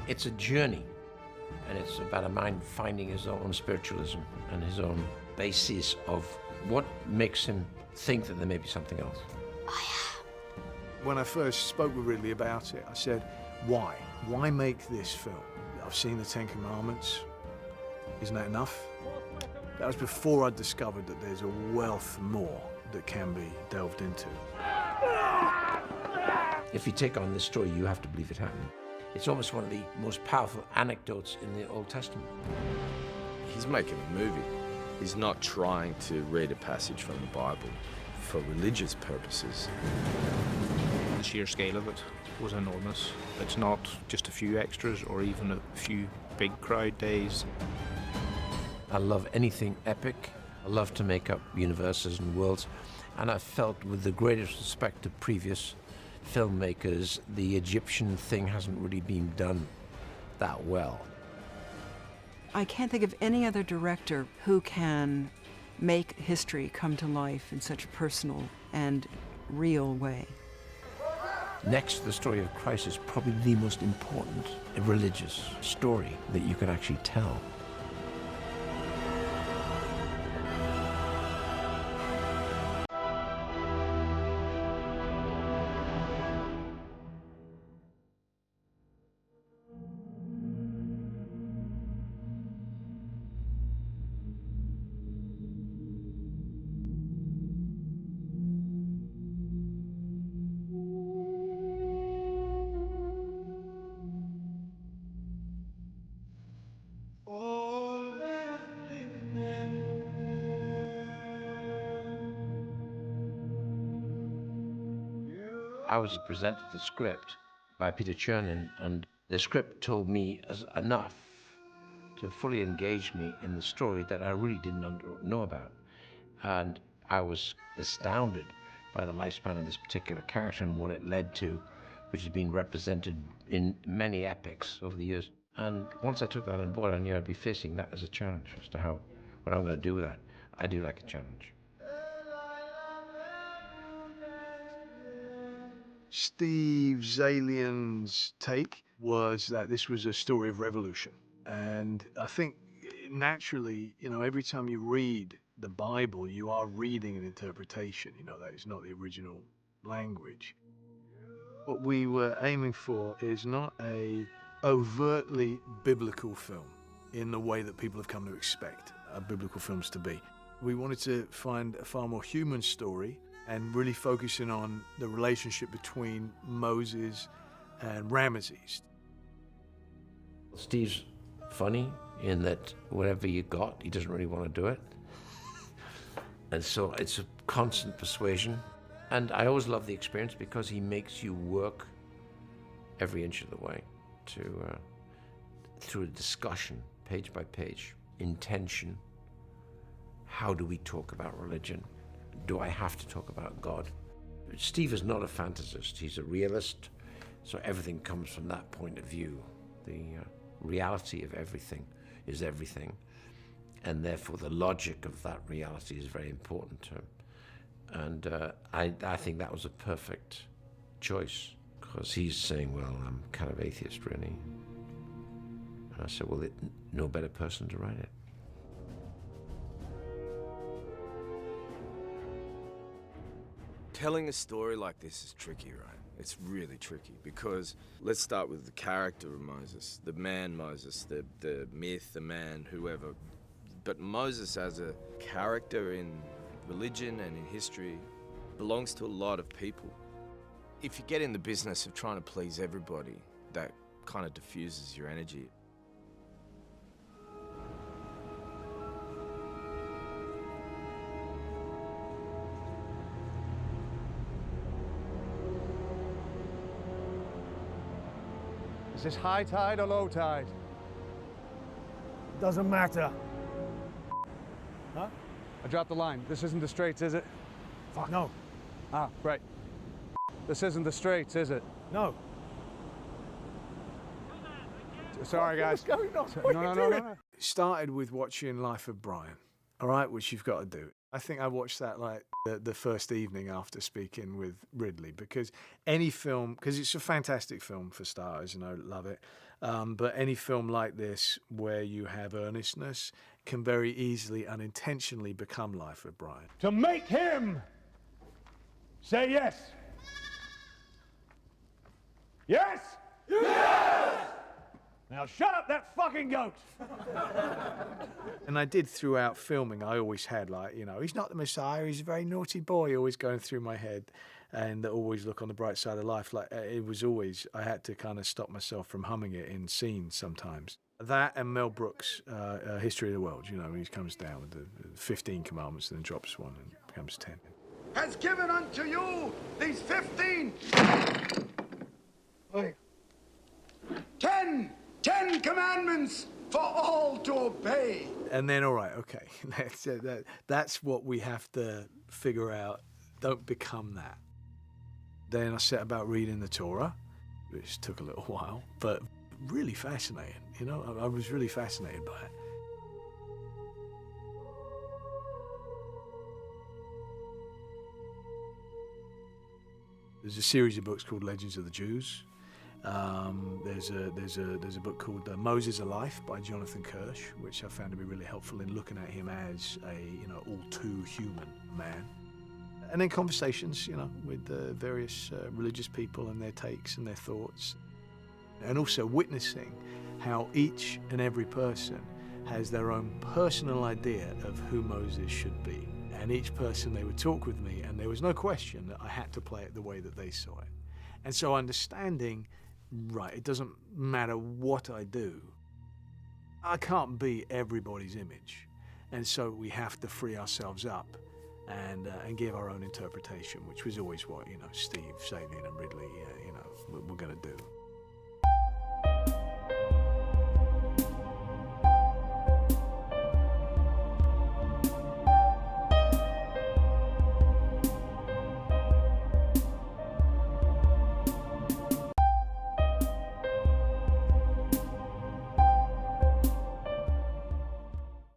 It's a journey, and it's about a mind finding his own spiritualism and his own basis of what makes him think that there may be something else. When I first spoke with Ridley about it, I said, why? Why make this film? I've seen the Ten Commandments. Isn't that enough? That was before I discovered that there's a wealth more that can be delved into. If you take on this story, you have to believe it happened. It's almost one of the most powerful anecdotes in the Old Testament. He's making a movie. He's not trying to read a passage from the Bible for religious purposes. The sheer scale of it was enormous. It's not just a few extras or even a few big crowd days. I love anything epic. I love to make up universes and worlds. And I felt, with the greatest respect to previous filmmakers, the Egyptian thing hasn't really been done that well. I can't think of any other director who can make history come to life in such a personal and real way. Next to the story of Christ is probably the most important religious story that you can actually tell. I was presented the script by Peter Chernin, and the script told me enough to fully engage me in the story that I really didn't know about. And I was astounded by the lifespan of this particular character and what it led to, which has been represented in many epics over the years. And once I took that on board, I knew I'd be facing that as a challenge as to what I'm going to do with that. I do like a challenge. Steve Zalian's take was that this was a story of revolution. And I think naturally, every time you read the Bible, you are reading an interpretation, that is not the original language. What we were aiming for is not a overtly biblical film in the way that people have come to expect biblical films to be. We wanted to find a far more human story and really focusing on the relationship between Moses and Ramesses. Steve's funny in that whatever you got, he doesn't really want to do it. And so it's a constant persuasion. And I always love the experience because he makes you work every inch of the way through a discussion, page by page, intention. How do we talk about religion? Do I have to talk about God? Steve is not a fantasist, he's a realist, so everything comes from that point of view. The reality of everything is everything, and therefore the logic of that reality is very important to him. And I think that was a perfect choice, because he's saying, well, I'm kind of atheist, really. And I said, well, no better person to write it. Telling a story like this is tricky, right? It's really tricky because let's start with the character of Moses, the man Moses, the myth, the man, whoever. But Moses as a character in religion and in history belongs to a lot of people. If you get in the business of trying to please everybody, that kind of diffuses your energy. Is this high tide or low tide? Doesn't matter. Huh? I dropped the line. This isn't the Straits, is it? Fuck no. Ah, right. This isn't the Straits, is it? No. Sorry, guys. What's going on? No. It started with watching Life of Brian, all right, which you've got to do. I think I watched that like the first evening after speaking with Ridley, because any film, because it's a fantastic film for starters, and I love it, but any film like this where you have earnestness can very easily unintentionally become Life of Brian. To make him say yes. Yes? Yes! Now shut up that fucking goat! And I did throughout filming, I always had like, you know, he's not the Messiah, he's a very naughty boy, always going through my head, and always look on the bright side of life. Like it was always, I had to kind of stop myself from humming it in scenes sometimes. That and Mel Brooks' History of the World, you know, he comes down with the 15 commandments and then drops one and becomes 10. Has given unto you these 15. Wait. 10 commandments for all to obey. And then, all right, okay, that's what we have to figure out. Don't become that. Then I set about reading the Torah, which took a little while, but really fascinating, you know, I was really fascinated by it. There's a series of books called Legends of the Jews. There's a book called Moses A Life by Jonathan Kirsch, which I found to be really helpful in looking at him as a, you know, all too human man. And then conversations, you know, with various religious people and their takes and their thoughts. And also witnessing how each and every person has their own personal idea of who Moses should be. And each person, they would talk with me, and there was no question that I had to play it the way that they saw it. And so understanding, right, it doesn't matter what I do, I can't be everybody's image. And so we have to free ourselves up and give our own interpretation, which was always what, you know, Steve, Salian and Ridley, you know, were going to do.